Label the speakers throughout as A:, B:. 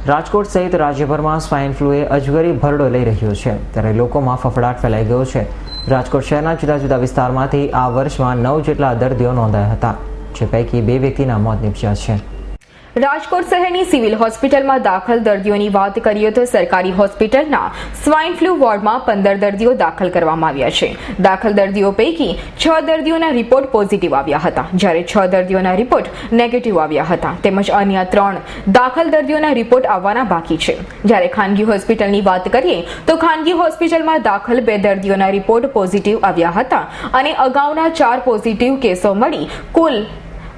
A: રાજકોટ સહિત રાજ્યભરમાં સ્વાઇન ફ્લૂએ અજગરી ભરડો લઈ રહ્યો છે, ત્યારે લોકોમાં ફફડાટ ફેલાઈ ગયો છે। રાજકોટ શહેરના જુદા જુદા વિસ્તારમાંથી આ વર્ષમાં 9 જેટલા દર્દીઓ નોંધાયા હતા, જે પૈકી 2 વ્યક્તિના મોત નીપજ્યા છે।
B: રાજકોટ શહેરની સિવિલ હોસ્પિટલમાં દાખલ દર્દીઓની વાત કરીએ તો સરકારી હોસ્પિટલના સ્વાઇન ફ્લૂ વોર્ડમાં 15 દર્દીઓ દાખલ કરવામાં આવ્યા છે। દાખલ દર્દીઓ પૈકી 6 દર્દીઓના રિપોર્ટ પોઝિટિવ આવ્યા હતા, જ્યારે 6 દર્દીઓના રિપોર્ટ નેગેટિવ આવ્યા હતા, તેમજ અન્ય 3 દાખલ દર્દીઓના રિપોર્ટ આવવાના બાકી છે। જ્યારે ખાનગી હોસ્પિટલની વાત કરીએ તો ખાનગી હોસ્પિટલમાં દાખલ 2 દર્દીઓના રિપોર્ટ પોઝિટિવ આવ્યા હતા અને અગાઉના 4 પોઝિટિવ કેસો મળી કુલ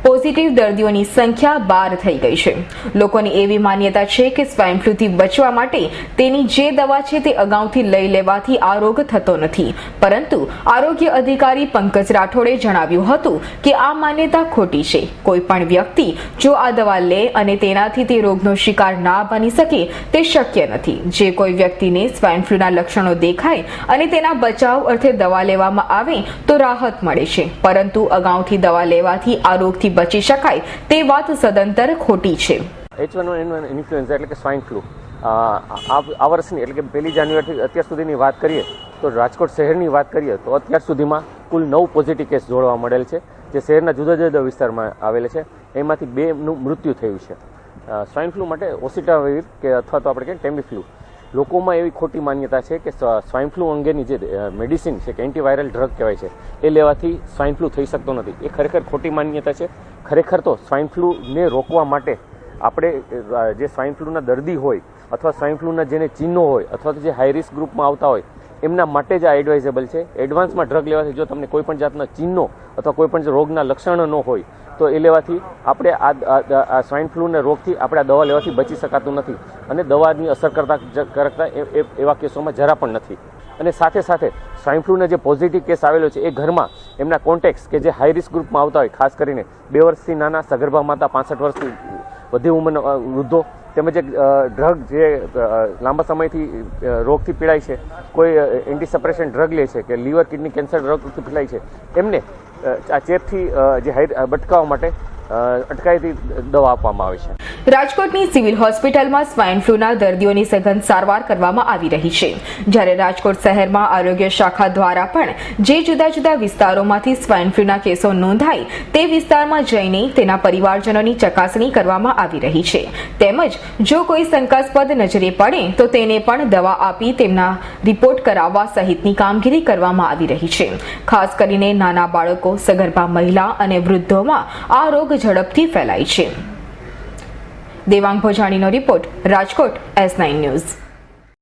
B: પોઝિટિવ દર્દીઓની સંખ્યા 12 થઈ ગઈ છે। લોકોની એવી માન્યતા છે કે સ્વાઇન ફ્લૂથી બચવા માટે તેની જે દવા છે તે અગાઉથી લઈ લેવાથી આ રોગ થતો નથી, પરંતુ આરોગ્ય અધિકારી પંકજ રાઠોડે જણાવ્યું હતું કે આ માન્યતા ખોટી છે। કોઈ પણ વ્યક્તિ જો આ દવા લે અને તેનાથી તે રોગનો શિકાર ના બની શકે તે શક્ય નથી। જે કોઈ વ્યક્તિને સ્વાઇન ફ્લૂના લક્ષણો દેખાય અને તેના બચાવ અર્થે દવા લેવામાં આવે તો રાહત મળે છે, પરંતુ અગાઉથી દવા લેવાથી આ રોગથી બચી શકાય તે વાત સદંતર ખોટી છે।
C: H1N1 ઇન્ફ્લુએન્ઝા એટલે કે સ્વાઇન ફ્લૂ આ વર્ષની એટલે કે 1 જાન્યુઆરીથી અત્યાર સુધીની વાત કરીએ તો રાજકોટ શહેરની વાત કરીએ તો અત્યાર સુધીમાં કુલ 9 પોઝિટિવ કેસ જોવા મળેલ છે, જે શહેરના જુદા જુદા વિસ્તારમાં આવેલ છે। એમાંથી 2નું મૃત્યુ થયું છે। સ્વાઇન ફ્લૂ માટે ઓસિટાવીર કે અથવા તો આપણે કહીએ ટેમીફ્લુ, લોકોમાં એવી ખોટી માન્યતા છે કે સ્વાઇન ફ્લૂ અંગેની જે મેડિસિન છે કે એન્ટીવાયરલ ડ્રગ કહેવાય છે એ લેવાથી સ્વાઇન ફ્લૂ થઈ શકતો નથી। એ ખરેખર ખોટી માન્યતા છે। ખરેખર તો સ્વાઇન ફ્લૂને રોકવા માટે આપણે જે સ્વાઇન ફ્લૂના દર્દી હોય અથવા સ્વાઇન ફ્લૂના જેને ચિહ્નો હોય અથવા તો જે હાઈ રિસ્ક ગ્રુપમાં આવતા હોય એમના માટે જ આ એડવાઇઝેબલ છે। એડવાન્સમાં ડ્રગ લેવાથી જો તમને કોઈ પણ જાતના ચિહ્નો અથવા કોઈ પણ રોગના લક્ષણો ન હોય તો એ લેવાથી આપણે આ સ્વાઇન ફ્લૂના રોગથી આપણે આ દવા લેવાથી બચી શકાતું નથી અને દવાની અસર કરતા એવા કેસોમાં જરા પણ નથી। અને સાથે સાથે સ્વાઇન ફ્લૂના જે પોઝિટિવ કેસ આવેલો છે એ ઘરમાં એમના કોન્ટેક્ટ્સ કે જે હાઈ રિસ્ક ગ્રુપમાં આવતા હોય, ખાસ કરીને 2 વર્ષથી નાના, સગર્ભા માતા, 65 વર્ષથી વધુ ઉંમરના વૃદ્ધો, તેમજ ડ્રગ જે લાંબા સમયથી રોગથી પીડાય છે, કોઈ એન્ટીસપ્રેશન ડ્રગ લે છે કે લીવર કિડની કેન્સર રોગથી પીડાય છે, એમને આ ચેપથી જે બટકાવવા માટે અટકાયતી દવા આપવામાં આવે છે।
B: રાજકોટની સિવિલ હોસ્પિટલમાં સ્વાઇન ફ્લૂના દર્દીઓની સઘન સારવાર કરવામાં આવી રહી છે, જ્યારે રાજકોટ શહેરમાં આરોગ્ય શાખા દ્વારા પણ જે જુદા જુદા વિસ્તારોમાંથી સ્વાઇન ફ્લૂના કેસો નોંધાય તે વિસ્તારમાં જઈને તેના પરિવારજનોની ચકાસણી કરવામાં આવી રહી છે, તેમજ જો કોઈ શંકાસ્પદ નજરે પડે તો તેને પણ દવા આપી તેમના રિપોર્ટ કરાવવા સહિતની કામગીરી કરવામાં આવી રહી છે। ખાસ કરીને નાના બાળકો, સગર્ભા મહિલા અને વૃદ્ધોમાં આ રોગ ઝડપથી ફેલાય છે। દેવાંગ ભોજાણીનો રિપોર્ટ, રાજકોટ S9 ન્યૂઝ।